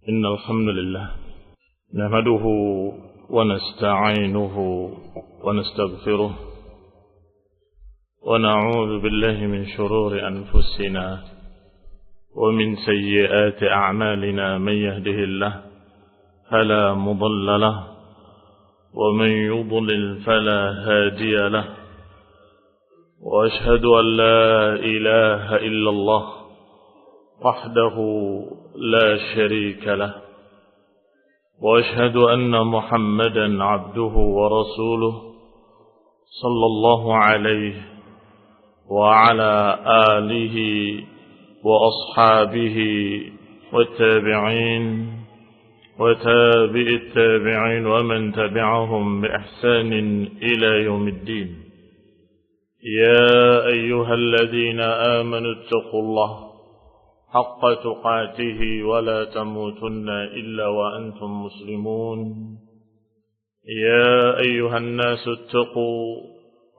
إن الحمد لله نحمده ونستعينه ونستغفره ونعوذ بالله من شرور أنفسنا ومن سيئات أعمالنا. من يهده الله فلا مضل له ومن يضلل فلا هادي له، وأشهد أن لا إله إلا الله وحده لا شريك له، وأشهد أن محمدا عبده ورسوله صلى الله عليه وعلى آله وأصحابه والتابعين وتابع التابعين ومن تبعهم بإحسان إلى يوم الدين. يا أيها الذين آمنوا اتقوا الله حق تقاته ولا تموتن إلا وأنتم مسلمون. يا أيها الناس اتقوا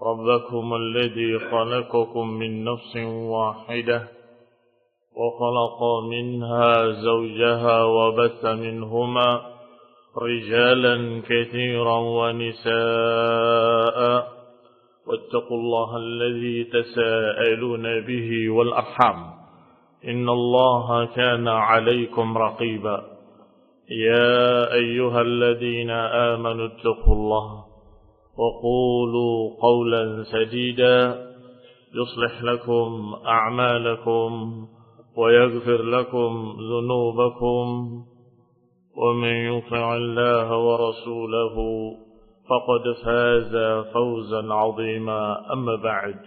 ربكم الذي خلقكم من نفس واحدة وخلق منها زوجها وبث منهما رجالا كثيرا ونساء، واتقوا الله الذي تساءلون به والأرحام إن الله كان عليكم رقيبا. يا أيها الذين آمنوا اتقوا الله وقولوا قولا سديدا يصلح لكم أعمالكم ويغفر لكم ذنوبكم، ومن يطع الله ورسوله فقد فاز فوزا عظيما. أما بعد،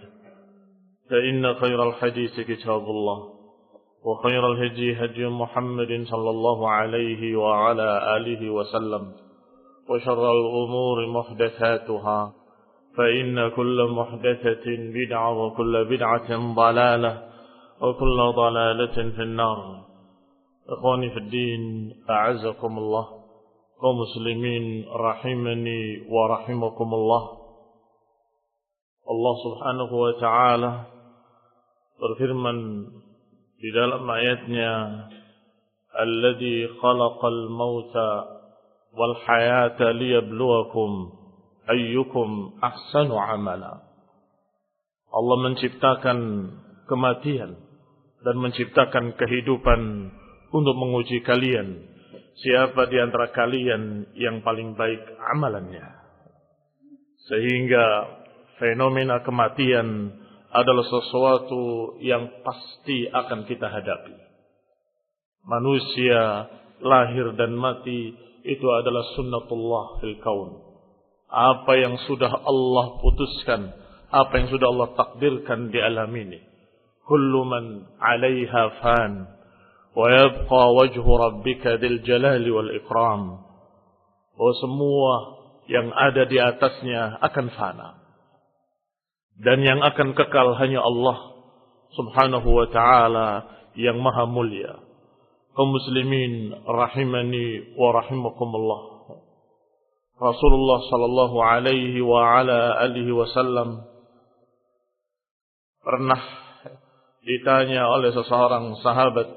فإن خير الحديث كتاب الله، وخير الهدي هدي محمد صلى الله عليه وعلى آله وسلم، وشر الأمور محدثاتها، فإن كل محدثة بدعة وكل بدعة ضلالة وكل ضلالة في النار. إخواني في الدين، أعزكم الله، kaum muslimin rahimani wa rahimakumullah. Allah Subhanahu wa ta'ala berfirman di dalam ayatnya, alladzi khalaqal mauta wal hayata liyabluwakum ayyukum ahsanu amala. Allah menciptakan kematian dan menciptakan kehidupan untuk menguji kalian, siapa di antara kalian yang paling baik amalannya. Sehingga fenomena kematian adalah sesuatu yang pasti akan kita hadapi. Manusia lahir dan mati itu adalah sunnatullah fil kaun. Apa yang sudah Allah putuskan, apa yang sudah Allah takdirkan di alam ini. Kullu man 'alaiha fan wa yabqa wajhu rabbika dzil jalali wal ikram. Oh, semua yang ada di atasnya akan fana, dan yang akan kekal hanya Allah Subhanahu wa ta'ala yang maha mulia. Kaum muslimin rahimani wa rahimakumullah. Rasulullah sallallahu alaihi wa ala alihi wasallam pernah ditanya oleh seseorang sahabat,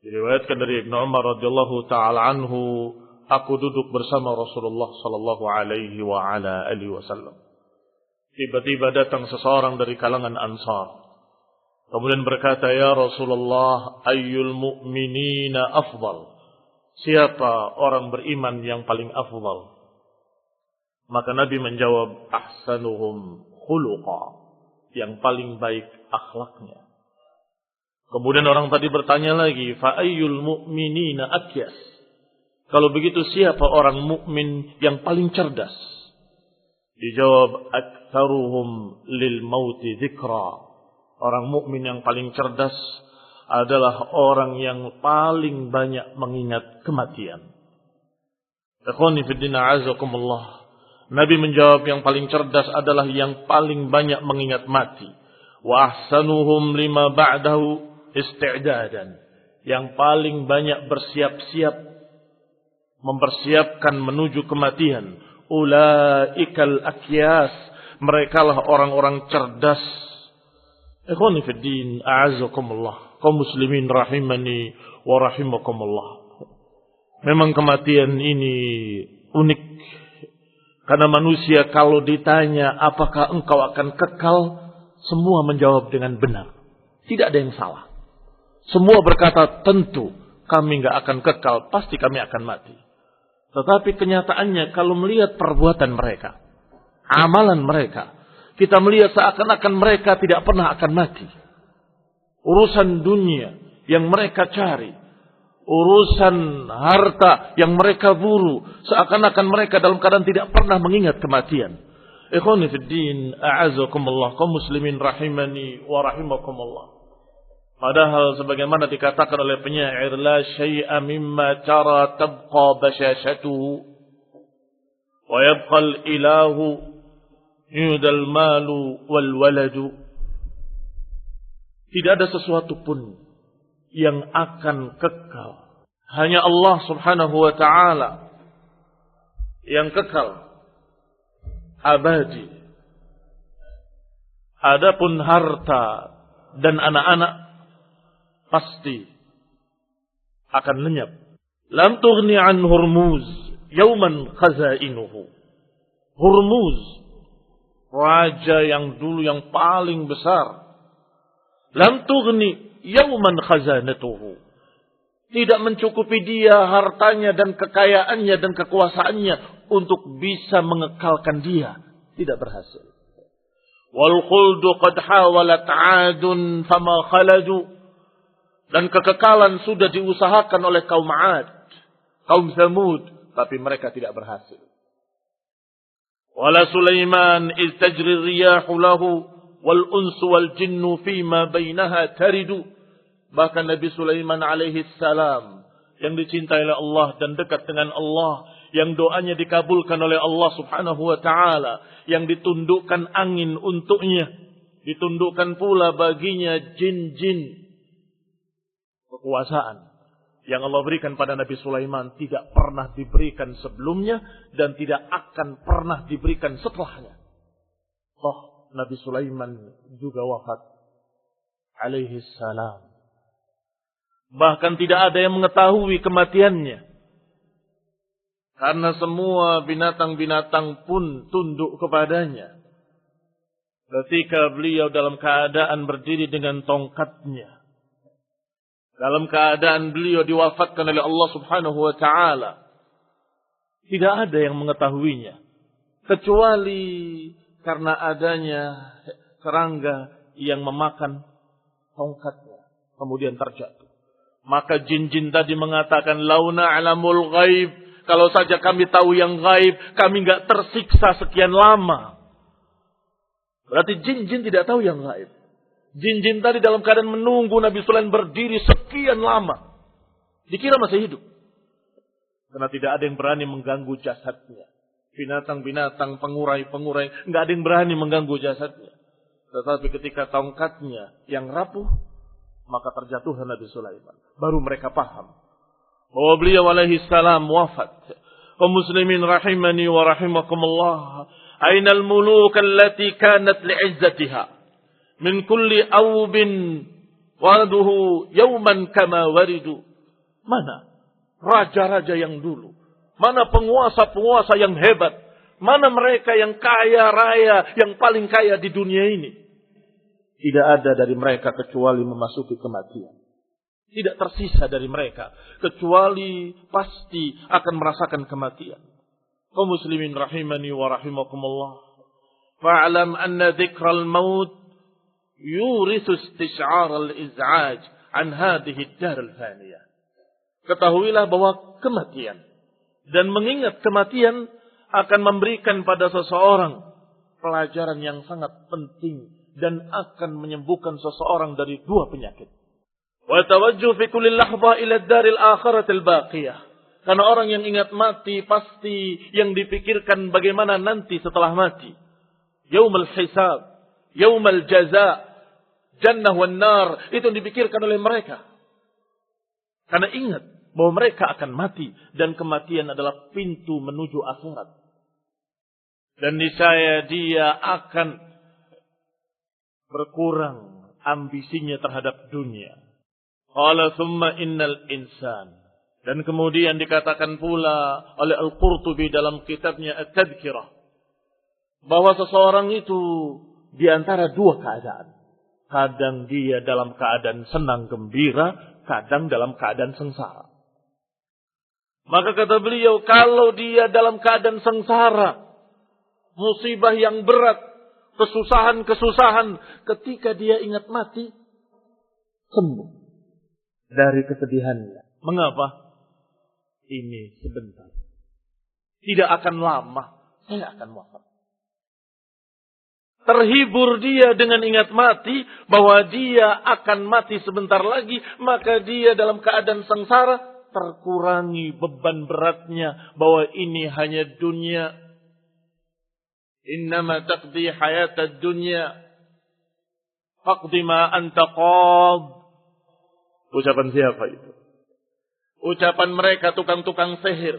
diriwayatkan dari Ibnu Umar radhiyallahu taala anhu, aku duduk bersama Rasulullah sallallahu alaihi wa ala alihi wasallam. Tiba-tiba datang seseorang dari kalangan Ansar. Kemudian berkata, ya Rasulullah, ayyul mu'minina afdal? Siapa orang beriman yang paling afdal? Maka Nabi menjawab, ahsanuhum khuluqa, yang paling baik akhlaknya. Kemudian orang tadi bertanya lagi, fa ayyul mu'minina akyas? Kalau begitu siapa orang mukmin yang paling cerdas? Dijawab, aktsaruhum lil mauti dzikra. Orang mukmin yang paling cerdas adalah orang yang paling banyak mengingat kematian. Ikhwani fid din, a'azakumullah. Nabi menjawab yang paling cerdas adalah yang paling banyak mengingat mati. Wa ahsanuhum lima ba'dahu isti'dadan. Yang paling banyak bersiap-siap, mempersiapkan menuju kematian. Ulaikal akyas, merekalah orang-orang cerdas. Ikhwani fid din, a'azakumullah, kaum muslimin rahimani wa rahimakumullah. Memang kematian ini unik. Karena manusia kalau ditanya apakah engkau akan kekal, semua menjawab dengan benar. Tidak ada yang salah. Semua berkata tentu kami nggak akan kekal, pasti kami akan mati. Tetapi kenyataannya kalau melihat perbuatan mereka, amalan mereka, kita melihat seakan-akan mereka tidak pernah akan mati. Urusan dunia yang mereka cari, urusan harta yang mereka buru, seakan-akan mereka dalam keadaan tidak pernah mengingat kematian. Ikhwani fid din, a'azakumullah, kaum muslimin rahimani wa rahimakumullah. Padahal sebagaimana dikatakan oleh penyair, la syai'a mimma tara tabqa bashashatuhu wa yabqa al-ilahu yudal malu wal waladu. Tidak ada sesuatu pun yang akan kekal. Hanya Allah subhanahu wa ta'ala yang kekal, abadi. Adapun harta dan anak-anak pasti akan lenyap. Lam tughni an Hurmuz yauman khazainuhu. Hurmuz, raja yang dulu yang paling besar. Lam tughni yauman khazanatuhu. Tidak mencukupi dia hartanya dan kekayaannya dan kekuasaannya untuk bisa mengekalkan dia. Tidak berhasil. Wal khuldu qad hawalat 'adun fama khaladu. Dan kekekalan sudah diusahakan oleh kaum 'Ad, kaum Tsamud, tapi mereka tidak berhasil. Wala Sulaiman iz tajri riyahu lahu wal unsu wal jinnu fima bainaha taridu. Bahkan Nabi Sulaiman alaihi salam yang dicintai oleh Allah dan dekat dengan Allah, yang doanya dikabulkan oleh Allah subhanahu wa ta'ala, yang ditundukkan angin untuknya, ditundukkan pula baginya jin-jin. Kekuasaan yang Allah berikan pada Nabi Sulaiman tidak pernah diberikan sebelumnya dan tidak akan pernah diberikan setelahnya. Toh Nabi Sulaiman juga wafat alaihi salam. Bahkan tidak ada yang mengetahui kematiannya. Karena semua binatang-binatang pun tunduk kepadanya. Ketika beliau dalam keadaan berdiri dengan tongkatnya, dalam keadaan beliau diwafatkan oleh Allah subhanahu wa ta'ala, tidak ada yang mengetahuinya. Kecuali karena adanya serangga yang memakan tongkatnya, kemudian terjatuh. Maka jin-jin tadi mengatakan, launa alamul ghaib, kalau saja kami tahu yang ghaib, kami enggak tersiksa sekian lama. Berarti jin-jin tidak tahu yang ghaib. Jin-jin tadi dalam keadaan menunggu Nabi Sulaiman berdiri sekian lama. Dikira masih hidup. Karena tidak ada yang berani mengganggu jasadnya. Binatang-binatang, pengurai-pengurai, enggak ada yang berani mengganggu jasadnya. Tetapi ketika tongkatnya yang rapuh, maka terjatuhlah Nabi Sulaiman. Baru mereka paham bahwa beliau alaihi salam wafat. Kaum muslimin rahimani wa rahimakumullah. Ainal muluk allati kanat li'izzatiha min kulli awbin waduhu yawman kama waridu. Mana raja-raja yang dulu? Mana penguasa-penguasa yang hebat? Mana mereka yang kaya raya, yang paling kaya di dunia ini? Tidak ada dari mereka kecuali memasuki kematian. Tidak tersisa dari mereka kecuali pasti akan merasakan kematian. Kaum muslimin rahimani wa rahimakumullah. Fa'lam anna dzikral maut yurithu istish'ar al-iz'aj an hadhihi ad-dar al-faniyah. Ketahuilah bahwa kematian dan mengingat kematian akan memberikan pada seseorang pelajaran yang sangat penting dan akan menyembuhkan seseorang dari dua penyakit. Wa tawajjuh fi kulli lahdha ila ad-daril akhiratil baqiyah. Karena orang yang ingat mati pasti yang dipikirkan bagaimana nanti setelah mati. Yaumul hisab, yaumul jaza, jannah wan nar, itu yang dipikirkan oleh mereka. Karena ingat bahwa mereka akan mati dan kematian adalah pintu menuju akhirat. Dan niscaya dia akan berkurang ambisinya terhadap dunia. Qala thumma innal insan. Dan kemudian dikatakan pula oleh Al-Qurtubi dalam kitabnya At-Tadhkirah bahwa seseorang itu di antara dua keadaan. Kadang dia dalam keadaan senang gembira, kadang dalam keadaan sengsara. Maka kata beliau, kalau dia dalam keadaan sengsara, musibah yang berat, kesusahan-kesusahan, ketika dia ingat mati, sembuh dari kesedihannya. Mengapa? Ini sebentar. Tidak akan lama, saya akan wafat. Terhibur dia dengan ingat mati, bahwa dia akan mati sebentar lagi, maka dia dalam keadaan sengsara, terkurangi beban beratnya, bahwa ini hanya dunia. Innama taqdi hayatad dunya, faqdi ma anta qad. Ucapan siapa itu? Ucapan mereka tukang-tukang sihir,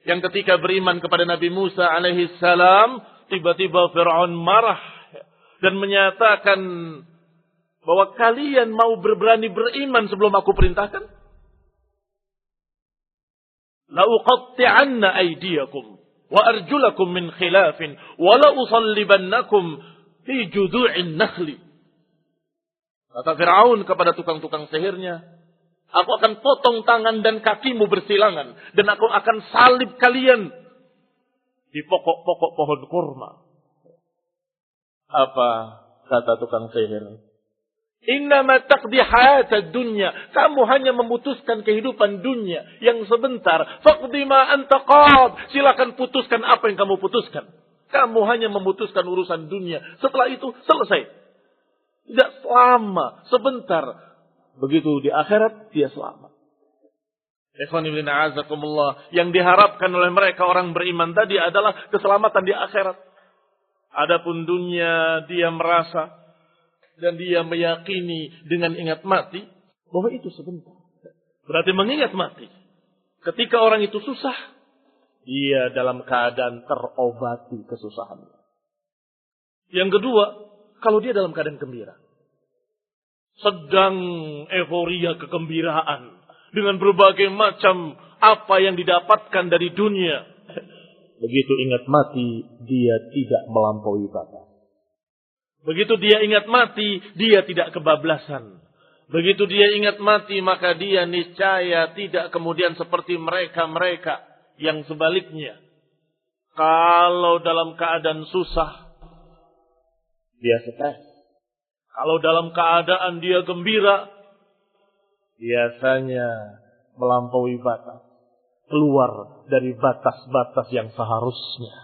yang ketika beriman kepada Nabi Musa alaihi salam, tiba-tiba Fir'aun marah dan menyatakan bahwa kalian mau berani beriman sebelum aku perintahkan? La uqatti'anna aydiyakum wa arjulakum min khilafin wa la usallibannakum fi judu'in nakhli. Kata Fir'aun kepada tukang-tukang sihirnya, aku akan potong tangan dan kakimu bersilangan, dan aku akan salib kalian di pokok-pokok pohon kurma. Apa kata tukang sihir? Innama taqdi hayatad dunya. Kamu hanya memutuskan kehidupan dunia yang sebentar. Faqdi ma anta qad. Silakan putuskan apa yang kamu putuskan. Kamu hanya memutuskan urusan dunia. Setelah itu selesai. Tidak lama, sebentar. Begitu di akhirat dia selamat. Yang diharapkan oleh mereka orang beriman tadi adalah keselamatan di akhirat. Adapun dunia dia merasa dan dia meyakini dengan ingat mati bahwa itu sebentar. Berarti mengingat mati. Ketika orang itu susah, dia dalam keadaan terobati kesusahannya. Yang kedua, kalau dia dalam keadaan gembira, sedang euforia kegembiraan dengan berbagai macam apa yang didapatkan dari dunia, begitu ingat mati, dia tidak melampaui batas. Begitu dia ingat mati, dia tidak kebablasan. Begitu dia ingat mati, maka dia niscaya tidak kemudian seperti mereka-mereka yang sebaliknya. Kalau dalam keadaan susah, dia stres. Kalau dalam keadaan dia gembira, biasanya melampaui batas. Keluar dari batas-batas yang seharusnya.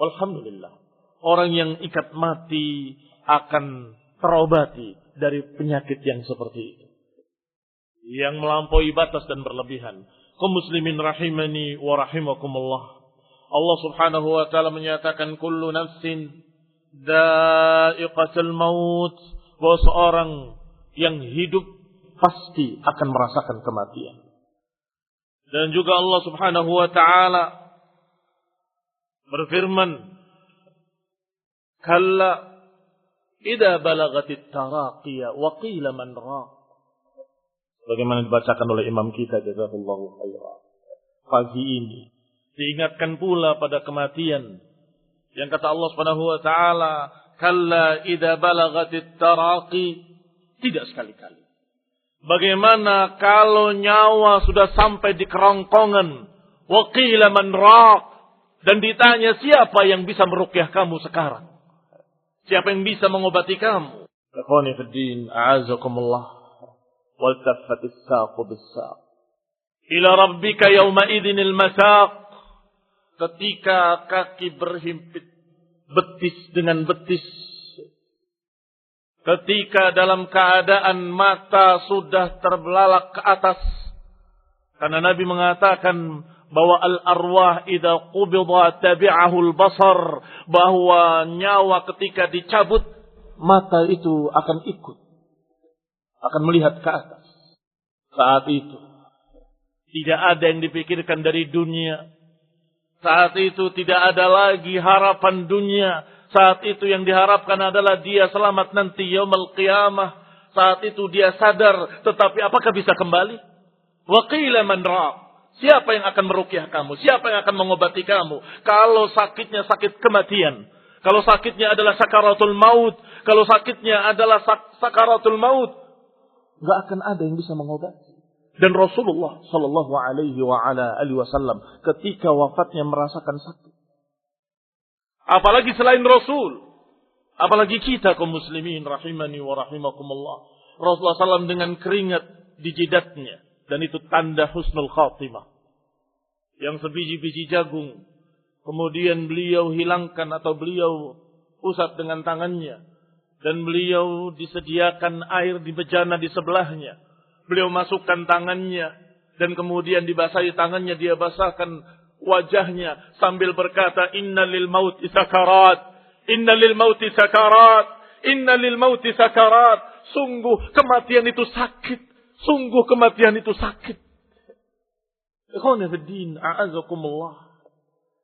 Alhamdulillah. Orang yang ikat mati akan terobati dari penyakit yang seperti itu. Yang melampaui batas dan berlebihan. Kaum muslimin rahimani wa rahimakumullah. Allah subhanahu wa ta'ala menyatakan kullu nafsin dha'iqatul maut. Bahwa seorang yang hidup pasti akan merasakan kematian. Dan juga Allah subhanahu wa ta'ala berfirman, kalla idza balagatit taraqiya wa qila man raq. Bagaimana dibacakan oleh imam kita jazakallahu khairan. Pagi ini diingatkan pula pada kematian. Yang kata Allah Subhanahu wa taala, kalla idza balagatit taraqi, tidak sekali-kali. Bagaimana kalau nyawa sudah sampai di kerongkongan, wa qila man raq, dan ditanya siapa yang bisa meruqyah kamu sekarang? Siapa yang bisa mengobati kamu? Ikhwani fid din, a'azakumullah. Wal taffatis saqu bis-saq. Ila rabbika yawma idzinil masaq. Ketika kaki berhimpit betis dengan betis. Ketika dalam keadaan mata sudah terbelalak ke atas. Karena Nabi mengatakan bahwa al-arwah idza qubida tabi'ahu al-basar, bahwa nyawa ketika dicabut mata itu akan ikut, akan melihat ke atas. Saat itu tidak ada yang dipikirkan dari dunia. Saat itu tidak ada lagi harapan dunia. Saat itu yang diharapkan adalah dia selamat nanti yaumul qiyamah. Saat itu dia sadar, tetapi apakah bisa kembali? Wa qila man ra'. Siapa yang akan meruqyah kamu? Siapa yang akan mengobati kamu? Kalau sakitnya sakit kematian, kalau sakitnya adalah sakaratul maut, kalau sakitnya adalah sakaratul maut, enggak akan ada yang bisa mengobati. Dan Rasulullah sallallahu alaihi wasallam ketika wafatnya merasakan sakit. Apalagi selain Rasul, apalagi kita kaum muslimin rahimani wa rahimakumullah. Rasulullah SAW dengan keringat di jidatnya, dan itu tanda husnul khatimah. Yang sebiji-biji jagung kemudian beliau hilangkan atau beliau usap dengan tangannya, dan beliau disediakan air di bejana di sebelahnya. Beliau masukkan tangannya dan kemudian dibasahi tangannya, dia basahkan wajahnya sambil berkata, inna lil mauti sakarat, inna lil mauti sakarat, inna lil mauti sakarat. Sungguh kematian itu sakit, sungguh kematian itu sakit. Ikhwani fiddin, a'azakumullah.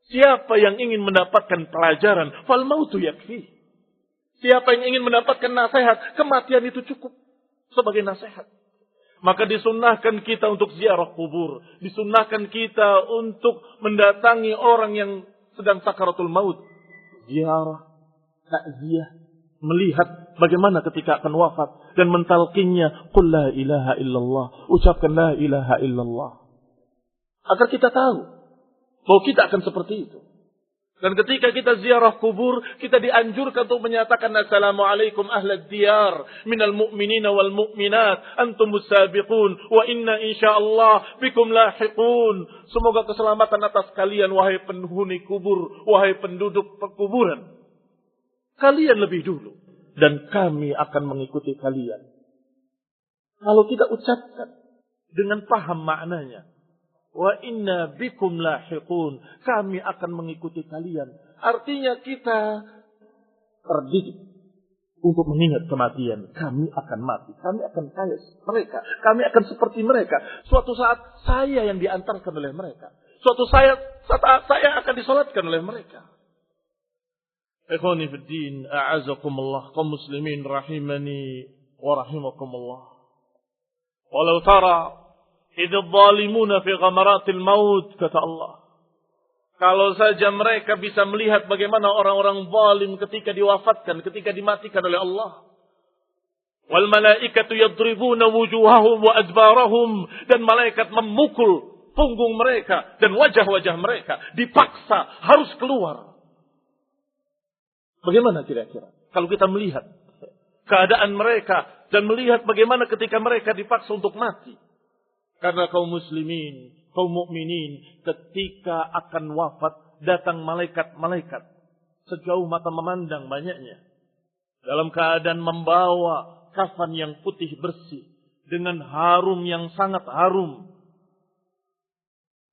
Siapa yang ingin mendapatkan pelajaran, fal mautu yakfi. Siapa yang ingin mendapatkan nasihat, kematian itu cukup sebagai nasihat. Maka disunnahkan kita untuk ziarah kubur. Disunnahkan kita untuk mendatangi orang yang sedang sakaratul maut. Ziarah, takziah, melihat bagaimana ketika akan wafat. Dan mentalkinnya, qul la ilaha illallah. Ucapkan la ilaha illallah. Agar kita tahu bahwa kita akan seperti itu. Dan ketika kita ziarah kubur, kita dianjurkan untuk menyatakan assalamualaikum ahlad diyar minal mu'minina wal mu'minat antumus sabiqun wa inna insyaallah bikum lahiqun. Semoga keselamatan atas kalian wahai penghuni kubur, wahai penduduk pekuburan. Kalian lebih dulu dan kami akan mengikuti kalian. Kalau kita ucapkan dengan paham maknanya, wa inna bikum lahiqun, kami akan mengikuti kalian. Artinya kita terdidik untuk mengingat kematian. Kami akan mati, kami akan kaya mereka, kami akan seperti mereka. Suatu saat saya yang diantarkan oleh mereka. Suatu saat saya akan disolatkan oleh mereka. Ikhwani fiddin, a'azakumullah, kaum muslimin rahimani wa rahimakumullah. Walau tara idh adh-dhalimuna fi ghamaratil maut, kata Allah. Kalau saja mereka bisa melihat bagaimana orang-orang zalim ketika diwafatkan, ketika dimatikan oleh Allah. Wal malaikatu yadribuna wujuhahum wa adbarahum, dan malaikat memukul punggung mereka dan wajah-wajah mereka, dipaksa harus keluar. Bagaimana kira-kira kalau kita melihat keadaan mereka dan melihat bagaimana ketika mereka dipaksa untuk mati? Karena kaum muslimin, kaum mukminin ketika akan wafat datang malaikat-malaikat sejauh mata memandang banyaknya dalam keadaan membawa kafan yang putih bersih dengan harum yang sangat harum,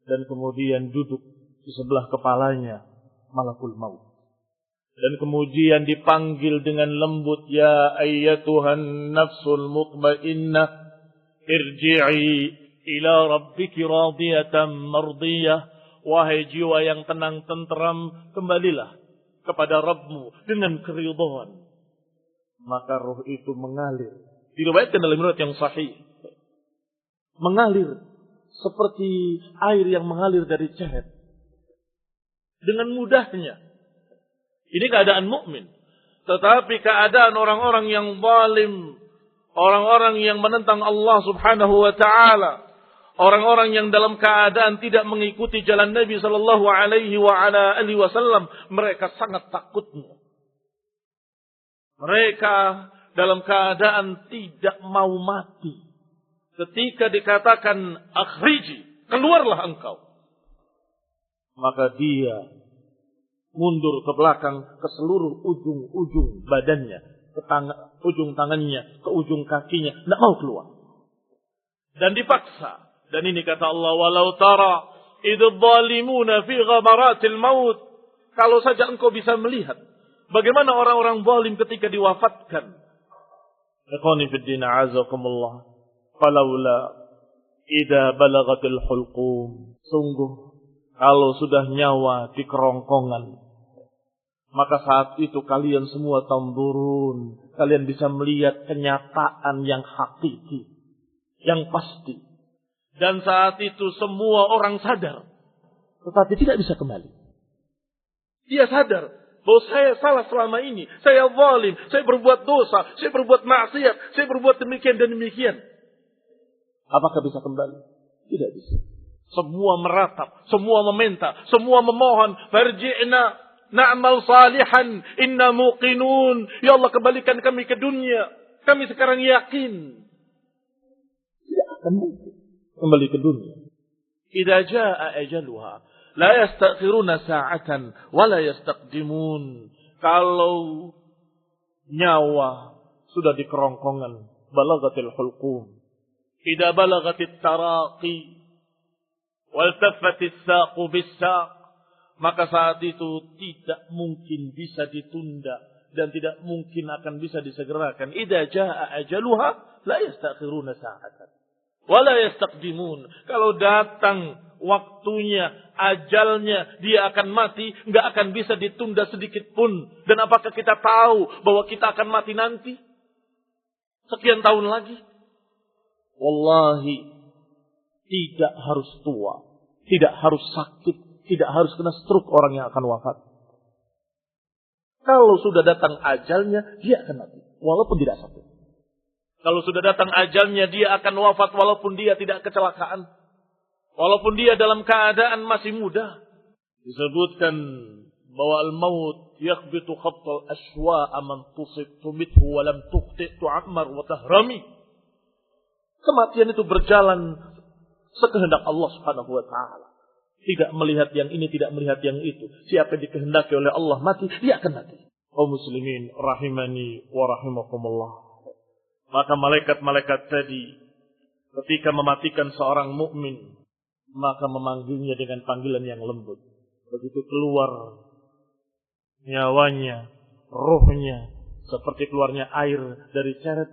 dan kemudian duduk di sebelah kepalanya malakul maut, dan kemudian dipanggil dengan lembut, ya ayyatuhan nafsul mutmainnah irji'i ila rabbiki radiyatan mardiyah. Wahai jiwa yang tenang tenteram, kembalilah kepada Rabbmu dengan keridhaan. Maka roh itu mengalir. Diriwayatkan dalam riwayat yang sahih, mengalir seperti air yang mengalir dari cehet dengan mudahnya. Ini keadaan mukmin. Tetapi keadaan orang-orang yang zalim, orang-orang yang menentang Allah Subhanahu wa taala, orang-orang yang dalam keadaan tidak mengikuti jalan Nabi sallallahu alaihi wasallam, mereka sangat takutnya. Mereka dalam keadaan tidak mau mati. Ketika dikatakan akhriji, keluarlah engkau, maka dia mundur ke belakang ke seluruh ujung-ujung badannya, ke ujung tangannya, ke ujung kakinya, tidak mau keluar. Dan dipaksa. Dan ini kata Allah, walau tara idh adh-dhalimuna fi ghamaratil maut. Kalau saja engkau bisa melihat bagaimana orang-orang zalim ketika diwafatkan. Ikhwani fid din, a'azakumullah. Falaula idza balagatil hulqum. Sungguh kalau sudah nyawa di kerongkongan, Maka saat itu kalian semua tanzurun. Kalian bisa melihat kenyataan yang hakiki. Yang pasti. Dan saat itu semua orang sadar. Tetapi tidak bisa kembali. Dia sadar bahwa saya salah selama ini. Saya zalim. Saya berbuat dosa. Saya berbuat maksiat. Saya berbuat demikian dan demikian. Apakah bisa kembali? Tidak bisa. Semua meratap. Semua meminta. Semua memohon. Farji'na na'mal salihan. Inna muqinun. Ya Allah, kembalikan kami ke dunia. Kami sekarang yakin. Tidak akan mungkin kembali ke dunia. Idza jaa ajaluha la yastakhiruna sa'atan wa la yastaqdimun. Kalau nyawa sudah di kerongkongan, balagatil hulqum, idza balagatit taraqi wal taffatis saqu bis-saq, maka saat itu tidak mungkin bisa ditunda dan tidak mungkin akan bisa disegerakan. Idza jaa ajaluha la yastakhiruna sa'atan wala yastaqdimun. Kalau datang waktunya, ajalnya, dia akan mati, enggak akan bisa ditunda sedikit pun. Dan apakah kita tahu bahwa kita akan mati nanti? Sekian tahun lagi? Wallahi, tidak harus tua, tidak harus sakit, tidak harus kena stroke orang yang akan wafat. Kalau sudah datang ajalnya, dia akan mati, walaupun tidak sakit. Kalau sudah datang ajalnya, dia akan wafat walaupun dia tidak kecelakaan. Walaupun dia dalam keadaan masih muda. Disebutkan bahwa al-maut yakhbitu khattal aswa'a man tusib tumithu wa lam tuqti tu'ammar wa tahrami. Kematian itu berjalan sekehendak Allah Subhanahu wa taala. Tidak melihat yang ini, tidak melihat yang itu. Siapa yang dikehendaki oleh Allah mati, dia akan mati. Kaum muslimin rahimani wa rahimakumullah. Maka malaikat-malaikat tadi ketika mematikan seorang mukmin, maka memanggilnya dengan panggilan yang lembut. Begitu keluar nyawanya, rohnya, seperti keluarnya air dari ceret,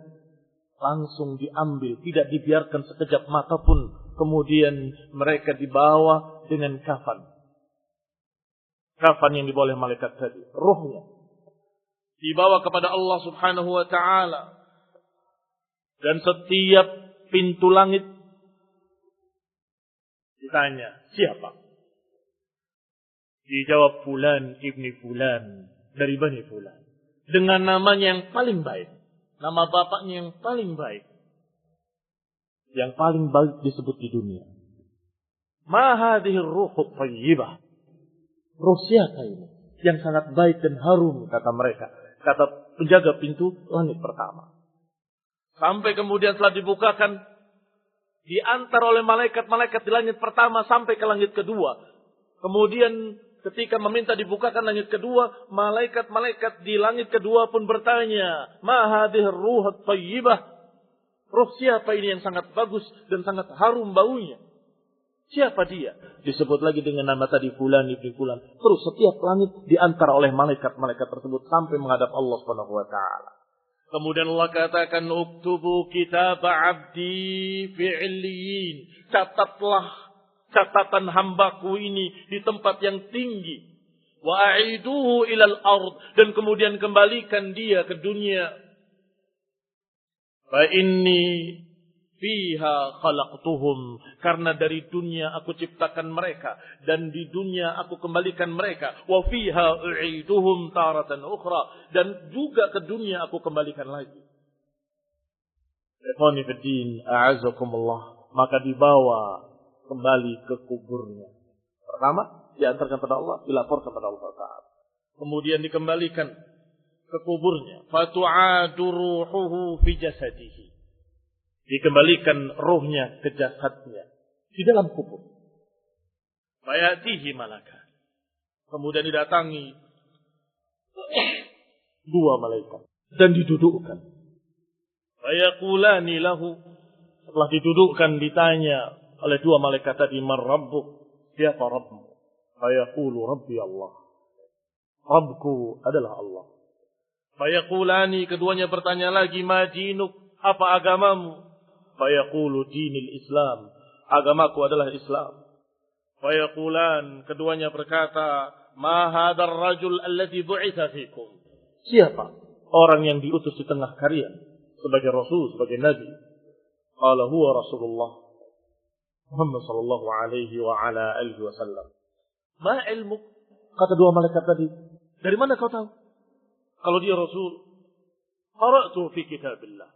langsung diambil, tidak dibiarkan sekejap mata pun. Kemudian mereka dibawa dengan kafan. Kafan yang dibawa oleh malaikat tadi, rohnya dibawa kepada Allah Subhanahu wa taala. Dan setiap pintu langit ditanya, siapa? Dijawab Fulan ibni Fulan dari Bani Fulan. Dengan namanya yang paling baik. Nama bapaknya yang paling baik. Yang paling baik disebut di dunia. Ma hadhihi ruhu thayyibah. Ruh siapa ini? Yang sangat baik dan harum, kata mereka. Kata penjaga pintu langit pertama. Sampai kemudian setelah dibukakan, diantar oleh malaikat-malaikat di langit pertama sampai ke langit kedua. Kemudian ketika meminta dibukakan langit kedua, malaikat-malaikat di langit kedua pun bertanya, ma hadhihi ruh thayyibah? Ruh siapa ini yang sangat bagus dan sangat harum baunya? Siapa dia? Disebut lagi dengan nama tadi Fulan ibn Fulan. Terus setiap langit diantar oleh malaikat-malaikat tersebut sampai menghadap Allah Subhanahu wa taala. Kemudian Allah katakan, uktubu kitab abdi fi'liyin. Catatlah catatan hambaku ini di tempat yang tinggi. Wa a'iduhu ilal ard. Dan kemudian kembalikan dia ke dunia. Fa inni fiha khalaqtuhum, karena dari dunia aku ciptakan mereka dan di dunia aku kembalikan mereka. Wa fiha u'iduhum taratan ukhra, dan juga ke dunia aku kembalikan lagi. Ikhwani fid din, a'azzakumullah, maka dibawa kembali ke kuburnya. Pertama diantarkan kepada Allah, dilaporkan kepada Allah Ta'ala. Kemudian dikembalikan ke kuburnya. Fatu'adu ruhuhu fi jasadihi. Dikembalikan rohnya ke jasadnya di dalam kubur. Fayatihi malaka. Kemudian didatangi dua malaikat dan didudukkan. Fayaqulani lahu. Setelah didudukkan ditanya oleh dua malaikat tadi, man rabbuk? Siapa Rabbmu? Fayaqulu rabbi Allah. Rabbku adalah Allah. Fayaqulani, keduanya bertanya lagi, ma dinuk? Apa agamamu? Fayaqulu dinil Islam. Agamaku adalah Islam. Fayaqulan, keduanya berkata, Ma hadzal rajul alladhi bu'itsa fikum. Siapa orang yang diutus di tengah kalian sebagai rasul, sebagai nabi? Qala huwa Rasulullah Muhammad sallallahu alaihi wa ala alihi wasallam. Ma ilmu? Kata dua malaikat tadi, dari mana kau tahu kalau dia rasul? Qara'tu fi kitabillah.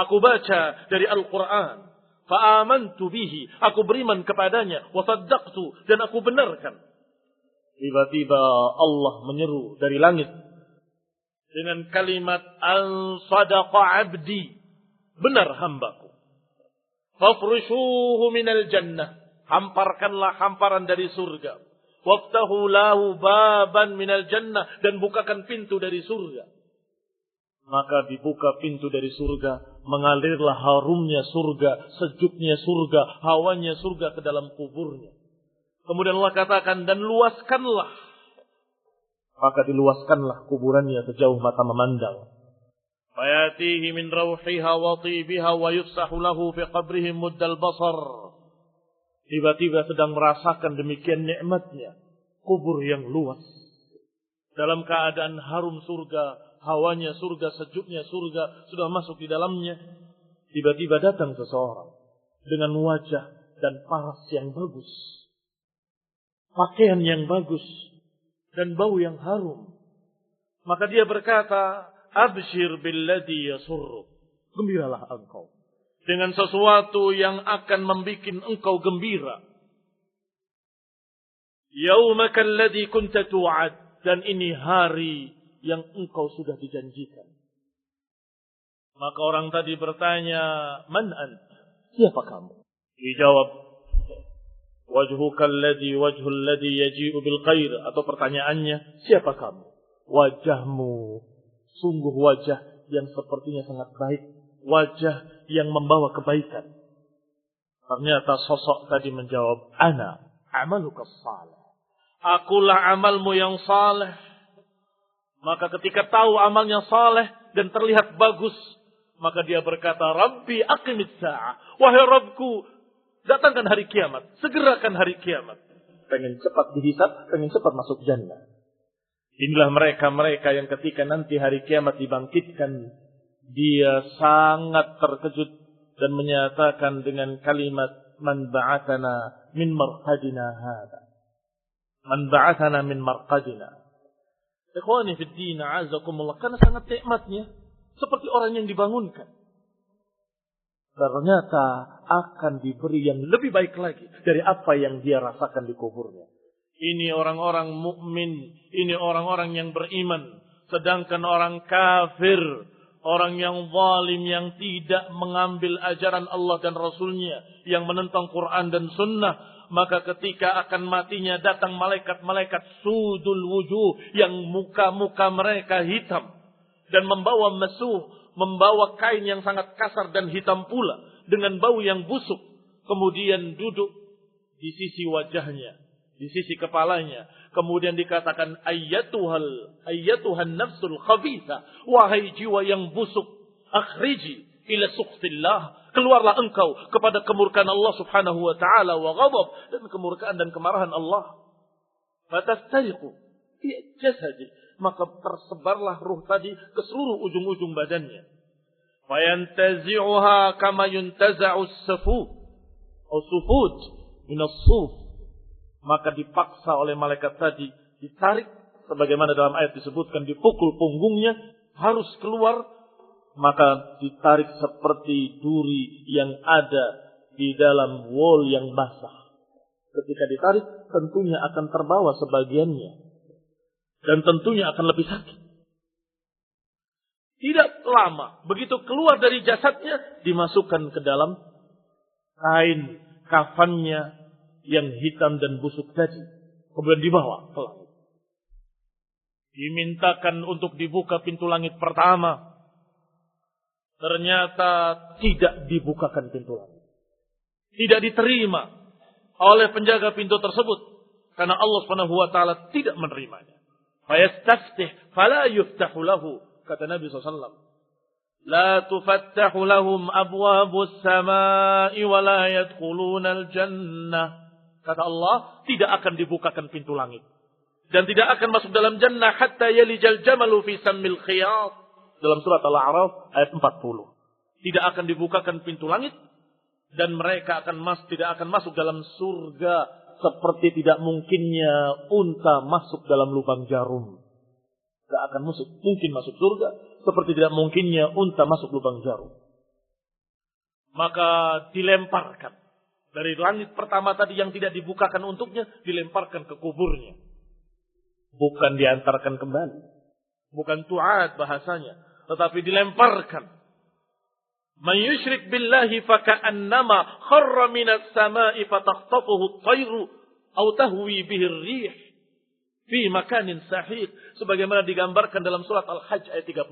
Aku baca dari Al-Qur'an. Fa amantu bihi. Aku beriman kepadanya. Wa saddaqtu. Dan aku benarkan. Tiba-tiba Allah menyeru dari langit dengan kalimat al-sadaqa abdi. Benar hambaku. Fafrushuhu minal jannah. Hamparkanlah hamparan dari surga. Waftahu lahu baban minal jannah. Dan bukakan pintu dari surga. Maka dibuka pintu dari surga. Mengalirlah harumnya surga. Sejuknya surga. Hawanya surga ke dalam kuburnya. Kemudian Allah katakan, dan luaskanlah. Maka diluaskanlah kuburannya sejauh mata memandang. Fayatihi min rawhiha wa tibiha wa yufsahu lahu fi qabrihi muddal basar. Tiba-tiba sedang merasakan demikian nikmatnya. Kubur yang luas. Dalam keadaan harum surga. Hawanya surga, sejuknya surga. Sudah masuk di dalamnya. Tiba-tiba datang seseorang. Dengan wajah dan paras yang bagus. Pakaian yang bagus. Dan bau yang harum. Maka dia berkata, Abshir billadhi yasurruk. Gembiralah engkau. Dengan sesuatu yang akan membuat engkau gembira. Yaumaka alladhi kunta tu'ad. Dan ini hari yang engkau sudah dijanjikan. Maka orang tadi bertanya, Man ant? Siapa kamu? Dijawab, Wajhuka alladhi wajhul ladhi yaji'u bil khair. Atau pertanyaannya, siapa kamu? Wajahmu sungguh wajah yang sepertinya sangat baik. Wajah yang membawa kebaikan. Ternyata sosok tadi menjawab, Ana amaluka salih. Akulah amalmu yang saleh. Maka ketika tahu amalnya saleh dan terlihat bagus, maka dia berkata, Rabbi aqimit sa'ah. Wahai Rabbku, datangkan hari kiamat. Segerakan hari kiamat. Pengen cepat dihisab, pengen cepat masuk jannah. Inilah mereka-mereka yang ketika nanti hari kiamat dibangkitkan, dia sangat terkejut dan menyatakan dengan kalimat, Man ba'athana min marqadina hadha. Man ba'athana min marqadina. Ikhwani fid din, a'azakumullah, karena sangat nikmatnya seperti orang yang dibangunkan. Ternyata akan diberi yang lebih baik lagi dari apa yang dia rasakan di kuburnya. Ini orang-orang mukmin, ini orang-orang yang beriman, sedangkan orang kafir, orang yang zalim yang tidak mengambil ajaran Allah dan Rasulnya, yang menentang Quran dan Sunnah. Maka ketika akan matinya datang malaikat-malaikat sudul wujuh yang muka-muka mereka hitam. Dan membawa mesuh, membawa kain yang sangat kasar dan hitam pula. Dengan bau yang busuk. Kemudian duduk di sisi wajahnya, di sisi kepalanya. Kemudian dikatakan, Ayyatuhan nafsul khabitha. Wahai jiwa yang busuk, akhriji ila sukhtillah. Keluarlah engkau kepada kemurkaan Allah subhanahu wa ta'ala wa ghadab. Dan kemurkaan dan kemarahan Allah. Fatastariqu fi jasadi. Maka tersebarlah ruh tadi ke seluruh ujung-ujung badannya. Fayantazi'uha kama yuntaza'u as-sufud. As-sufud minas suf. Maka dipaksa oleh malaikat tadi. Ditarik. Sebagaimana dalam ayat disebutkan. Dipukul punggungnya. Harus keluar. Maka ditarik seperti duri yang ada di dalam wol yang basah. Ketika ditarik, tentunya akan terbawa sebagiannya. Dan tentunya akan lebih sakit. Tidak lama, begitu keluar dari jasadnya, dimasukkan ke dalam kain kafannya yang hitam dan busuk tadi. Kemudian dibawa ke langit. Dimintakan untuk dibuka pintu langit pertama. Ternyata tidak dibukakan pintu langit. Tidak diterima oleh penjaga pintu tersebut. Karena Allah SWT tidak menerimanya. Fayastaftih fala yuftahu lahu. Kata Nabi SAW. La tufattahu lahum abwabus samai wa la yadkhuluna al-jannah. Kata Allah, tidak akan dibukakan pintu langit. Dan tidak akan masuk dalam jannah hatta yalijal jamalu fi sammil khiyat. Dalam surat Al-A'raf ayat 40. Tidak akan dibukakan pintu langit. Dan mereka tidak akan masuk dalam surga seperti tidak mungkinnya unta masuk dalam lubang jarum. Tidak akan mungkin masuk surga seperti tidak mungkinnya unta masuk lubang jarum. Maka dilemparkan. Dari langit pertama tadi yang tidak dibukakan untuknya, dilemparkan ke kuburnya. Bukan diantarkan kembali. Bukan tu'ad bahasanya. Tetapi dilemparkan. Man yushrik billahi faka'annama kharra minas sama'i fatakhtafuhu at-tayru aw tahwi bihi ar-rih fi makanin sahih. Sebagaimana digambarkan dalam surat Al-Hajj ayat 31,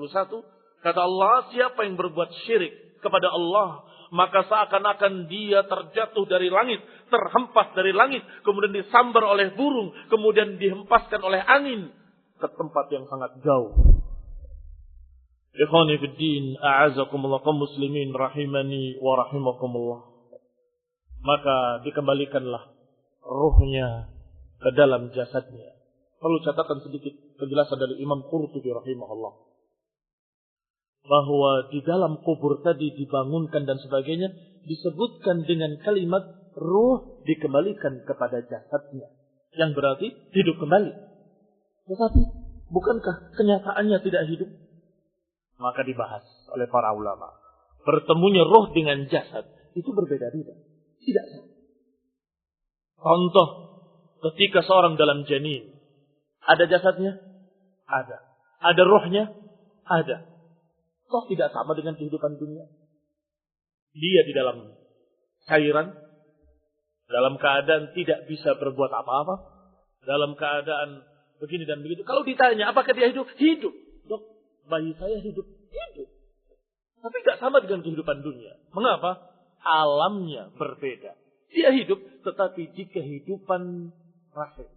kata Allah, siapa yang berbuat syirik kepada Allah, maka seakan-akan dia terjatuh dari langit, terhempas dari langit, kemudian disambar oleh burung, kemudian dihempaskan oleh angin ke tempat yang sangat jauh. Ikhwani fid din, a'azakumullah, kaum muslimin rahimani wa rahimakumullah. Maka dikembalikanlah ruhnya ke dalam jasadnya. Perlu catatan sedikit penjelasan dari Imam Qurtubi rahimahullah. Bahwa di dalam kubur tadi dibangunkan dan sebagainya disebutkan dengan kalimat ruh dikembalikan kepada jasadnya. Yang berarti hidup kembali. Tetapi bukankah kenyataannya tidak hidup? Maka dibahas oleh para ulama. Bertemunya roh dengan jasad itu berbeda-beda. Tidak sama. Contoh, ketika seorang dalam janin, ada jasadnya? Ada. Ada rohnya? Ada. Kok tidak sama dengan kehidupan dunia? Dia di dalam cairan, dalam keadaan tidak bisa berbuat apa-apa, dalam keadaan begini dan begitu. Kalau ditanya, apakah dia hidup? Hidup. Dok, bayi saya hidup. Hidup. Tapi tidak sama dengan kehidupan dunia. Mengapa? Alamnya berbeda. Dia hidup, tetapi di kehidupan rahim.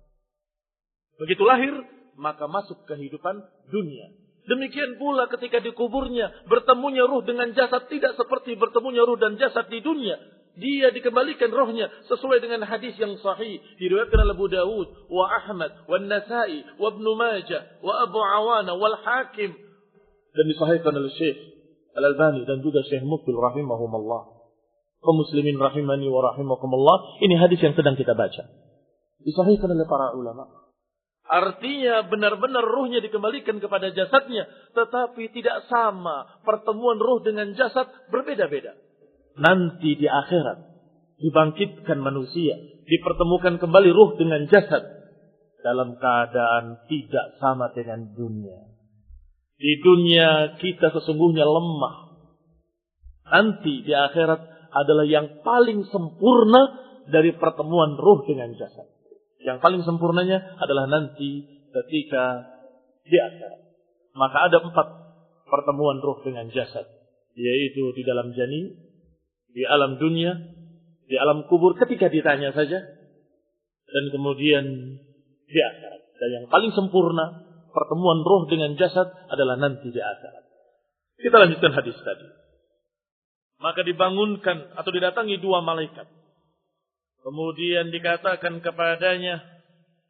Begitu lahir, maka masuk kehidupan dunia. Demikian pula ketika dikuburnya, bertemunya ruh dengan jasad tidak seperti bertemunya ruh dan jasad di dunia. Dia dikembalikan rohnya sesuai dengan hadis yang sahih. Diriwayatkan oleh Abu Dawud, wa Ahmad, wa Nasai, wa Ibnu Majah, wa Abu Awana, wal Hakim. Dan disahihkan oleh Syekh Al-Albani dan juga Syekh Muqbil rahimahumullah. Kaum muslimin rahimani wa rahimakumullah. Ini hadis yang sedang kita baca. Disahihkan oleh para ulama. Artinya benar-benar ruhnya dikembalikan kepada jasadnya. Tetapi tidak sama. Pertemuan ruh dengan jasad berbeda-beda. Nanti di akhirat dibangkitkan manusia. Dipertemukan kembali ruh dengan jasad. Dalam keadaan tidak sama dengan dunia. Di dunia kita sesungguhnya lemah. Nanti di akhirat adalah yang paling sempurna dari pertemuan ruh dengan jasad. Yang paling sempurnanya adalah nanti ketika di akhirat. Maka ada 4 pertemuan ruh dengan jasad. Yaitu di dalam janin, di alam dunia, di alam kubur ketika ditanya saja. Dan kemudian di akhirat. Dan yang paling sempurna pertemuan ruh dengan jasad adalah nanti di akhirat. Kita lanjutkan hadis tadi. Maka dibangunkan atau didatangi 2 malaikat. Kemudian dikatakan kepadanya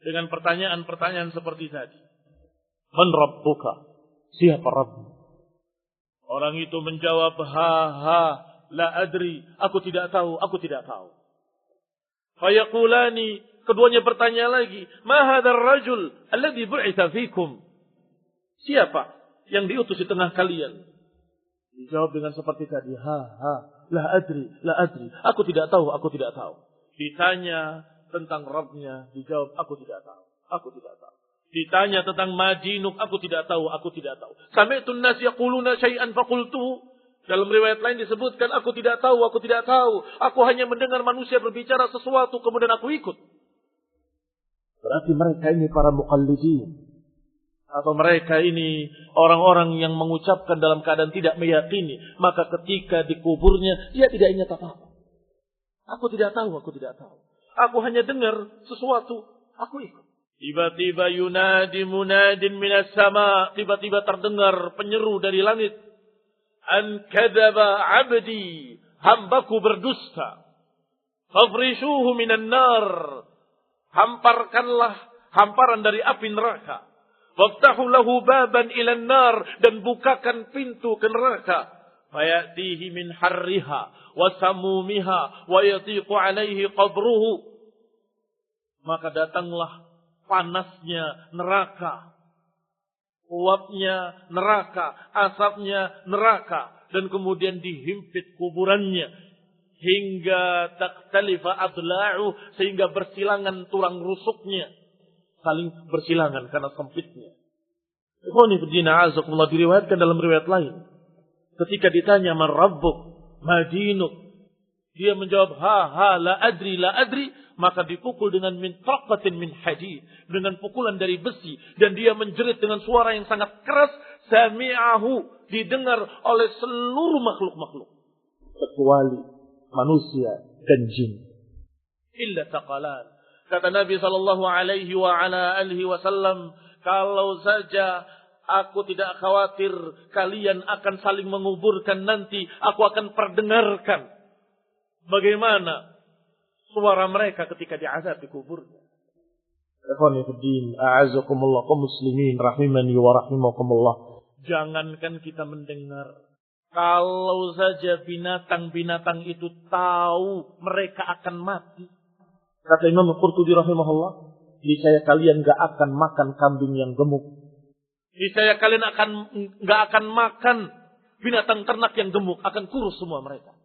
dengan pertanyaan-pertanyaan seperti tadi. Man rabbuka? Siapa Rabbmu? Orang itu menjawab, la adri. Aku tidak tahu, aku tidak tahu. Fayaqulani, keduanya bertanya lagi, ma hadzal rajul alladhi bu'itsa fikum? Siapa yang diutus di tengah kalian? Dijawab dengan seperti tadi, la adri, la adri. Aku tidak tahu, aku tidak tahu. Ditanya tentang Rabbnya, dijawab, aku tidak tahu, aku tidak tahu. Ditanya tentang madinuk, aku tidak tahu, aku tidak tahu. Sami'tun nas yaquluna syai'an faqultuhu. Dalam riwayat lain disebutkan, aku tidak tahu, aku tidak tahu. Aku hanya mendengar manusia berbicara sesuatu, kemudian aku ikut. Berarti mereka ini para muqallidin. Atau mereka ini orang-orang yang mengucapkan dalam keadaan tidak meyakini. Maka ketika dikuburnya, dia tidak ingat apa-apa. Aku tidak tahu, aku tidak tahu. Aku hanya dengar sesuatu, aku ikut. Tiba-tiba yunadi munadin minas sama. Tiba-tiba terdengar penyeru dari langit. An kadzaba abdi. Hambaku berdusta. Fafrishuhu minan nar. hamparan dari api neraka. Waftahu lahu baban ilan nar, dan bukakan pintu ke neraka. Fayatihi min harriha wa samumiha wa yatiqu alaihi qabruhu. Maka datanglah panasnya neraka, uapnya neraka, asapnya neraka, dan kemudian dihimpit kuburannya hingga taktalifa adla'u, sehingga bersilangan tulang rusuknya, saling bersilangan karena sempitnya. Ikhwani fillah, azakumullah, diriwayatkan dalam riwayat lain, ketika ditanya man rabbuk, ma dinuk, dia menjawab la adri, maka dipukul dengan min traqatin min hadid, dengan pukulan dari besi, dan dia menjerit dengan suara yang sangat keras, sami'ahu, didengar oleh seluruh makhluk-makhluk kecuali manusia dan jin. Illa taqalan. Kata Nabi sallallahu alaihi wa ala alihi wasallam, kalau saja aku tidak khawatir kalian akan saling menguburkan nanti, aku akan perdengarkan bagaimana suara mereka ketika diazab di kuburnya. Ikhwani fiddin, a'azakumullah, kaum muslimin rahimani wa rahimakumullah. Jangankan kita mendengar, kalau saja binatang-binatang itu tahu mereka akan mati. Kata Imam Qurtubi rahimahullah, niscaya kalian gak akan makan kambing yang gemuk. Niscaya kalian gak akan makan binatang ternak yang gemuk, akan kurus semua mereka.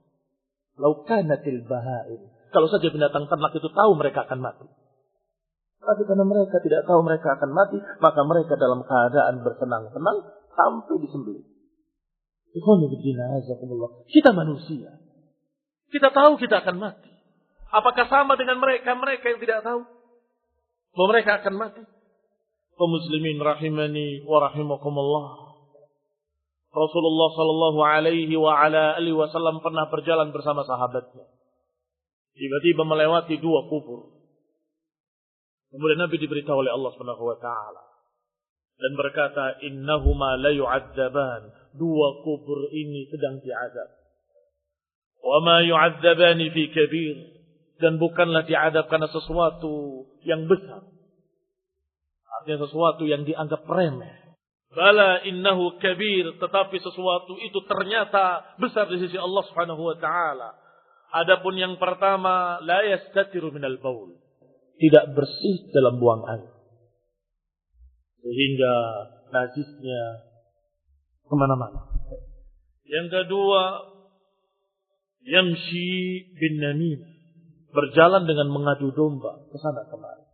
Lau kanatil bahaim. Kalau saja binatang ternak itu tahu mereka akan mati. Tapi karena mereka tidak tahu mereka akan mati, maka mereka dalam keadaan bersenang-senang sampai disembelih. Kita manusia. Kita tahu kita akan mati. Apakah sama dengan mereka yang tidak tahu bahwa mereka akan mati? Kaum muslimin rahimani wa rahimakumullah. Rasulullah sallallahu alaihi wa ala alihi wasallam pernah berjalan bersama sahabatnya. Tiba-tiba melewati dua kubur. Kemudian Nabi diberitahu oleh Allah Subhanahu wa taala dan berkata, innahuma la yu'adzaban. Dua kubur ini sedang diazab. Wa ma yu'adzabani fi kabir. Dan bukanlah diazab karena sesuatu yang besar. Artinya sesuatu yang dianggap remeh. Bala innahu kabir, tetapi sesuatu itu ternyata besar di sisi Allah Subhanahu wa taala. Adapun yang pertama, la yastatiru minal baul. Tidak bersih dalam buang air. Sehingga najisnya kemana-mana. Yang kedua, yamshi bin namimah. Berjalan dengan mengadu domba ke sana kemari.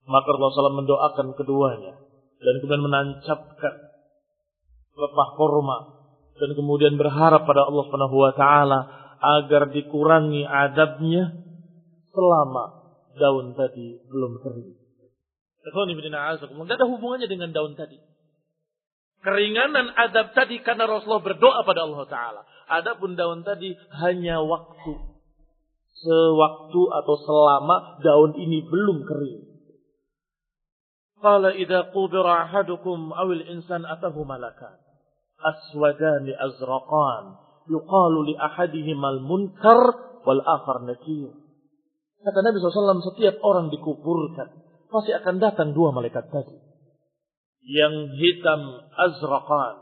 Maka Rasulullah SAW mendoakan keduanya. Dan kemudian menancapkan lepah korma. Dan kemudian berharap pada Allah Subhanahu wa taala agar dikurangi adabnya selama daun tadi belum kering. Tidak ada hubungannya dengan daun tadi. Keringanan adab tadi karena Rasulullah berdoa pada Allah Ta'ala. Adapun daun tadi hanya waktu. Sewaktu atau selama daun ini belum kering. Qala idza qubira ahadukum awil insan atahu malakan. Aswadani azraqan. Yuqalu li ahadihimal munkar wal akhar nakir. Kata Nabi SAW, setiap orang dikuburkan pasti akan datang dua malaikat tadi. Yang hitam azraqan.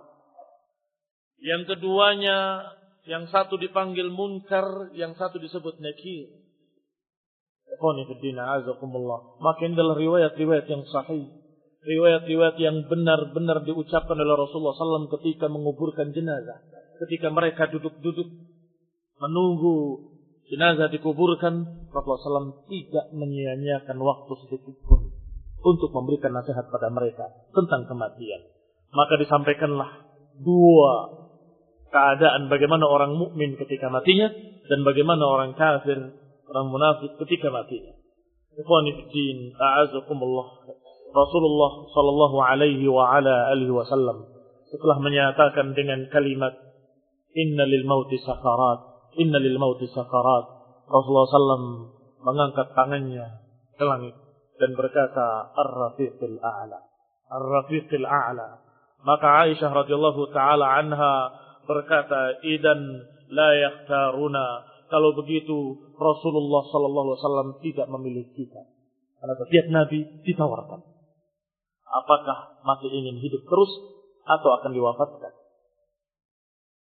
Yang keduanya, yang satu dipanggil munkar, yang satu disebut nakir. Maka ini adalah riwayat-riwayat yang sahih. Riwayat-riwayat yang benar-benar diucapkan oleh Rasulullah SAW ketika menguburkan jenazah. Ketika mereka duduk-duduk menunggu jenazah dikuburkan, Rasulullah SAW tidak menyia-nyiakan waktu sedikit pun untuk memberikan nasihat pada mereka tentang kematian. Maka disampaikanlah dua keadaan bagaimana orang mukmin ketika matinya dan bagaimana orang kafir, orang munafik ketika matinya. Ikhwani fiddin, a'azakumullah. Rasulullah sallallahu alaihi wa ala alihi wasallam setelah menyatakan dengan kalimat inna lil mauti sakarat, inna lil mauti sakarat, Rasulullah sallam mengangkat tangannya ke langit dan berkata ar-rafiqil a'la, ar-rafiqil a'la. Maka Aisyah radhiyallahu taala anha berkata, idan la yakhtaruna. Kalau begitu Rasulullah sallallahu alaihi wasallam tidak memilih kita. Karena setiap Nabi ditawarkan. Apakah masih ingin hidup terus atau akan diwafatkan?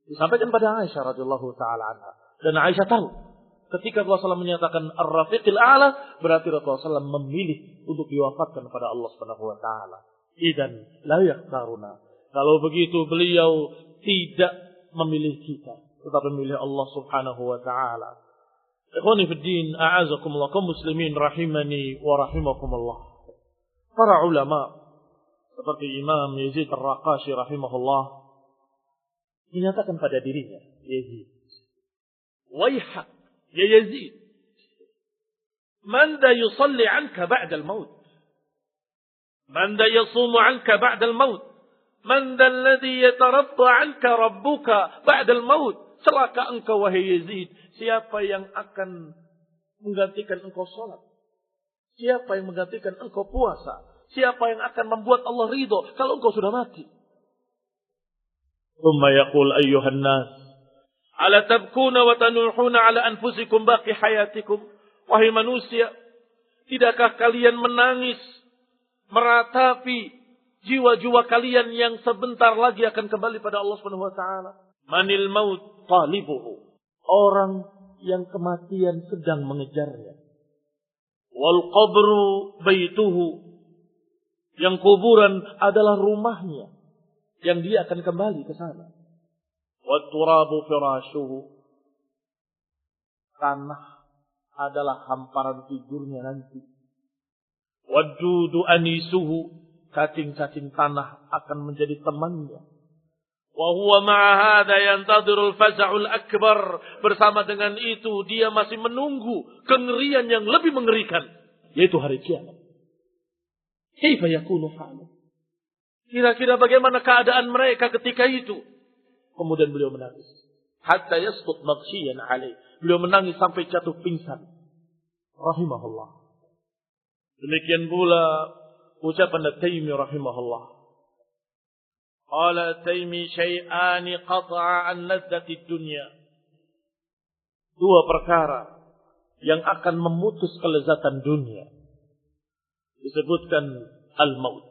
Disampaikan pada Aisyah radhiyallahu taala anha. Dan Aisyah tahu ketika Rasulullah SAW menyatakan ar-rafiqil a'la, berarti Rasulullah SAW memilih untuk diwafatkan kepada Allah Subhanahu wa taala. Idzan la yakhtaruna. Kalau begitu beliau tidak memilih kita, tetapi memilih Allah Subhanahu wa taala. Ikhwani fid din, a'azakumullah, kaum muslimin rahimani wa rahimakumullah. Para ulama seperti Imam Yazid Ar-Raqashi rahimahullah menyatakan pada dirinya, Yazid, "Waihak ya Yazid, man da yusalli anka ba'da al-maut? Man da yasumu anka ba'da al-maut? Man da alladhi yataradda anka rabbuka ba'da al-maut?" Celaka engkau wahai Yazid, siapa yang akan menggantikan engkau salat? Siapa yang menggantikan engkau puasa? Siapa yang akan membuat Allah ridho kalau engkau sudah mati? Thumma yaqul ayyuhan nas, ala tabkuna wa tanuhuna ala anfusikum baqi hayatikum? Wahai manusia, tidakkah kalian menangis meratapi jiwa-jiwa kalian yang sebentar lagi akan kembali pada Allah Subhanahu wa taala? Manil maut talibuhu, orang yang kematian sedang mengejarnya. Wal qabru baituhu, yang kuburan adalah rumahnya, yang dia akan kembali ke sana. Wat turabu firashuhu, tanah adalah hamparan tidurnya nanti. Wadudu anisuhu, cacing-cacing tanah akan menjadi temannya. Wa huwa ma'a hadha yantadhirul faza'ul akbar, bersama dengan itu dia masih menunggu kengerian yang lebih mengerikan, yaitu hari kiamat. Kaifa yakunu halu? Kira-kira bagaimana keadaan mereka ketika itu? Kemudian beliau menangis. Hatta yasqut maghshiyan alaih. Beliau menangis sampai jatuh pingsan. Rahimahullah. Demikian pula ucapan At-Taimi rahimahullah. Qala At-Taimi syai'ani qata'a an ladzati dunya. Dua perkara yang akan memutus kelezatan dunia. Disebutkan al-maut.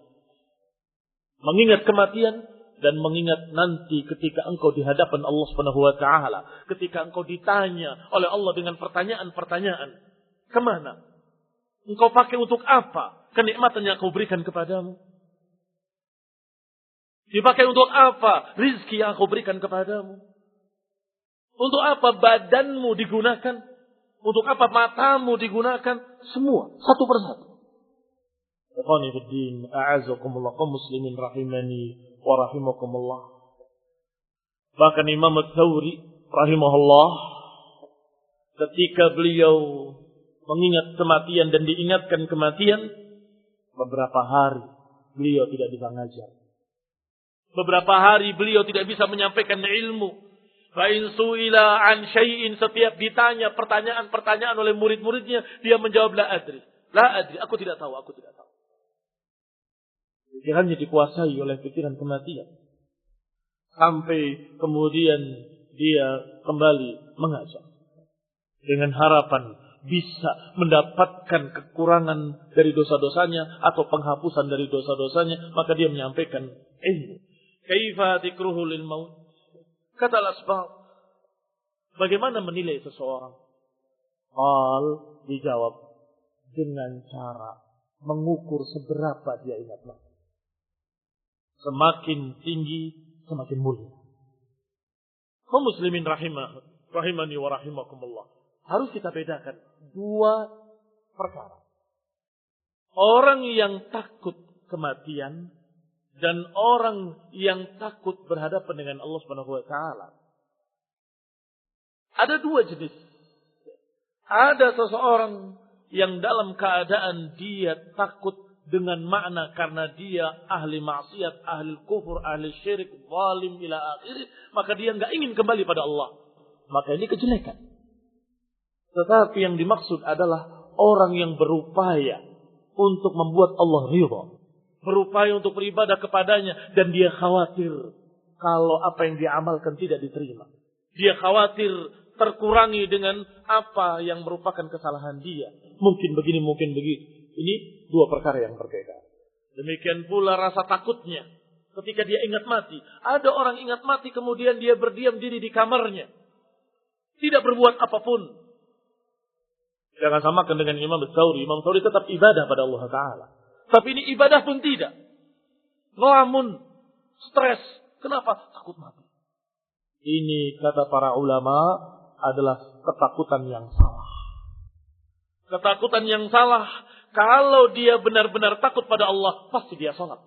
Mengingat kematian dan mengingat nanti ketika engkau di hadapan Allah Subhanahu wa taala, ketika engkau ditanya oleh Allah dengan pertanyaan-pertanyaan, kemana? Engkau pakai untuk apa kenikmatan yang kau berikan kepadamu? Dipakai untuk apa rizki yang kau berikan kepadamu? Untuk apa badanmu digunakan? Untuk apa matamu digunakan? Semua, satu persatu. Ikhwani fid din, a'azakumullah, kaum muslimin rahimani wa rahimakumullah. Bahkan Imam Ats-Tsauri rahimahullah, ketika beliau mengingat kematian dan diingatkan kematian, beberapa hari beliau tidak bisa ngajar. Beberapa hari beliau tidak bisa menyampaikan ilmu. Fa in su'ila an syai'in, setiap ditanya pertanyaan-pertanyaan oleh murid-muridnya, dia menjawab la adri. La adri, aku tidak tahu, aku tidak tahu. Pikirannya dikuasai oleh pikiran kematian. Sampai kemudian dia kembali mengajar. Dengan harapan bisa mendapatkan kekurangan dari dosa-dosanya atau penghapusan dari dosa-dosanya. Maka dia menyampaikan ilmu. Kaifa dzikruhu lil maut? Kata al-asbab, bagaimana menilai seseorang? Qal, dijawab, dengan cara mengukur seberapa dia ingat mati. Semakin tinggi, semakin mulia. Kaum muslimin rahimani wa rahimakumullah. Harus kita bedakan dua perkara. Orang yang takut kematian dan orang yang takut berhadapan dengan Allah Subhanahu wa taala. Ada dua jenis. Ada seseorang yang dalam keadaan dia takut dengan makna karena dia ahli maksiat, ahli kufur, ahli syirik, zalim ila akhir, maka dia enggak ingin kembali pada Allah. Maka ini kejelekan. Tetapi yang dimaksud adalah orang yang berupaya untuk membuat Allah ridha, berupaya untuk beribadah kepadanya, dan dia khawatir kalau apa yang dia amalkan tidak diterima. Dia khawatir terkurangi dengan apa yang merupakan kesalahan dia. Mungkin begini, mungkin begitu. Ini dua perkara yang berbeda. Demikian pula rasa takutnya ketika dia ingat mati. Ada orang ingat mati kemudian dia berdiam diri di kamarnya. Tidak berbuat apapun. Jangan samakan dengan Imam Tsauri. Imam Tsauri tetap ibadah pada Allah Ta'ala. Tapi ini ibadah pun tidak. Ngelamun, stres. Kenapa? Takut mati. Ini kata para ulama adalah ketakutan yang salah. Ketakutan yang salah. Kalau dia benar-benar takut pada Allah, pasti dia sholat.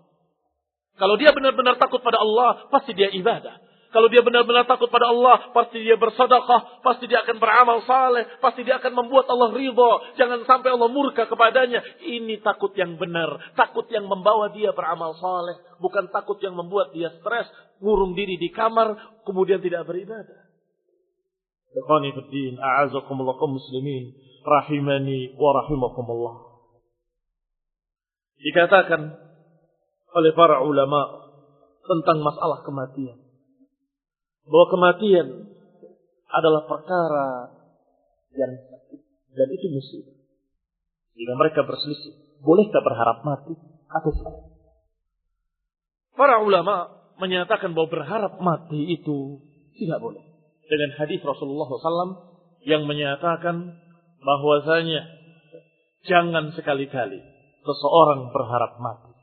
Kalau dia benar-benar takut pada Allah, pasti dia ibadah. Kalau dia benar-benar takut pada Allah, pasti dia bersedekah, pasti dia akan beramal saleh, pasti dia akan membuat Allah ridha. Jangan sampai Allah murka kepadanya. Ini takut yang benar, takut yang membawa dia beramal saleh, bukan takut yang membuat dia stres, ngurung diri di kamar, kemudian tidak beribadah. Ikhwani fid din, a'azakumullah kaum muslimin, rahimani wa rahimakumullah. Dikatakan oleh para ulama tentang masalah kematian, bahwa kematian adalah perkara yang sakit dan itu musibah. Jika mereka berselisih, bolehkah berharap mati atau tidak? Para ulama menyatakan bahwa berharap mati itu tidak boleh. Dengan hadis Rasulullah SAW yang menyatakan bahwasanya jangan sekali-kali seseorang berharap mati.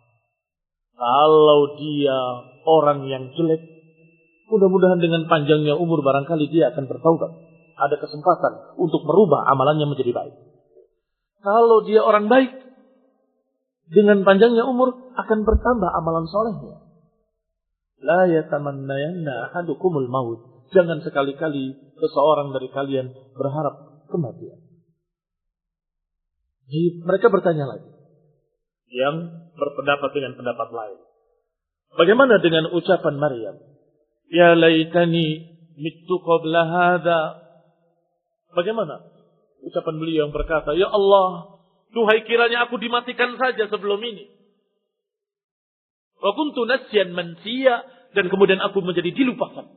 Kalau dia orang yang jelek, mudah-mudahan dengan panjangnya umur barangkali dia akan bertaubat. Ada kesempatan untuk merubah amalannya menjadi baik. Kalau dia orang baik, dengan panjangnya umur akan bertambah amalan solehnya. La yatamannayanna ahadukumul maut. Jangan sekali-kali seseorang dari kalian berharap kematian. Jadi mereka bertanya lagi, yang berpendapat dengan pendapat lain. Bagaimana dengan ucapan Maryam? Ya laitani mittu qabla hadha. Bagaimana ucapan beliau yang berkata, ya Allah, duhai kiranya aku dimatikan saja sebelum ini. Wa kuntu nasyan mansiya, dan kemudian aku menjadi dilupakan.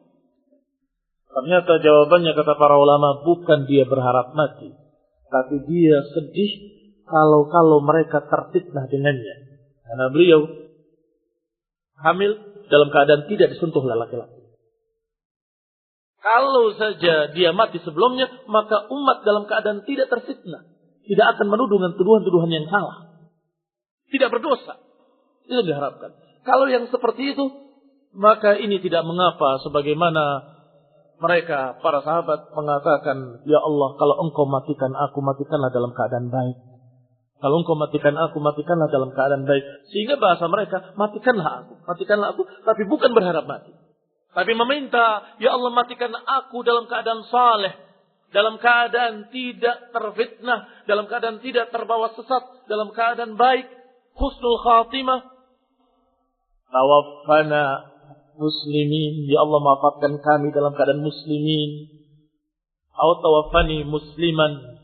Ternyata jawabannya kata para ulama bukan dia berharap mati, tapi dia sedih kalau mereka terfitnah dengannya. Karena beliau hamil dalam keadaan tidak disentuh oleh laki-laki. Kalau saja dia mati sebelumnya, maka umat dalam keadaan tidak terfitnah. Tidak akan menuduh dengan tuduhan-tuduhan yang salah. Tidak berdosa. Itu diharapkan. Kalau yang seperti itu, maka ini tidak mengapa. Sebagaimana mereka, para sahabat mengatakan, ya Allah, kalau engkau matikan aku, matikanlah dalam keadaan baik. Kalau engkau matikan aku, matikanlah dalam keadaan baik. Sehingga bahasa mereka, matikanlah aku, tapi bukan berharap mati. Tapi meminta, ya Allah matikan aku dalam keadaan saleh, dalam keadaan tidak terfitnah, dalam keadaan tidak terbawa sesat, dalam keadaan baik, husnul khatimah. Tawaffana muslimin, ya Allah wafatkan kami dalam keadaan muslimin. Atau tawaffani musliman,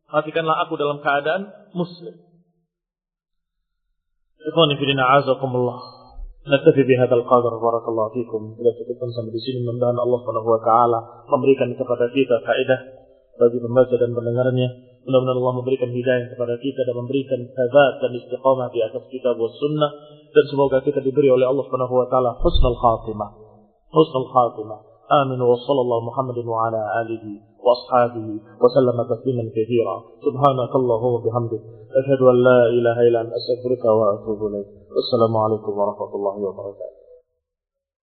matikanlah aku dalam keadaan muslim. Ikhwani fillah, a'azakumullah. Naktafi bihadzal qadar, barakallahu fikum. Bila cukupkan sampai di sini, mudah-mudahan Allah Subhanahu wa taala memberikan kepada kita faedah bagi pembaca dan pendengarnya. Mudah-mudahan Allah memberikan hidayah kepada kita dan memberikan thabat dan istiqamah di atas kitab was sunnah, dan semoga kita diberi oleh Allah Subhanahu wa taala husnul khatimah. Husnul khatimah. Amin wa sallallahu Muhammadin wa ala alihi wa ashabihi wa sallama tasliman katsira. Subhanakallahumma wa bihamdik, asyhadu an la ilaha illa anta, astaghfiruka wa atubu ilaik. Wassalamualaikum warahmatullahi wabarakatuh.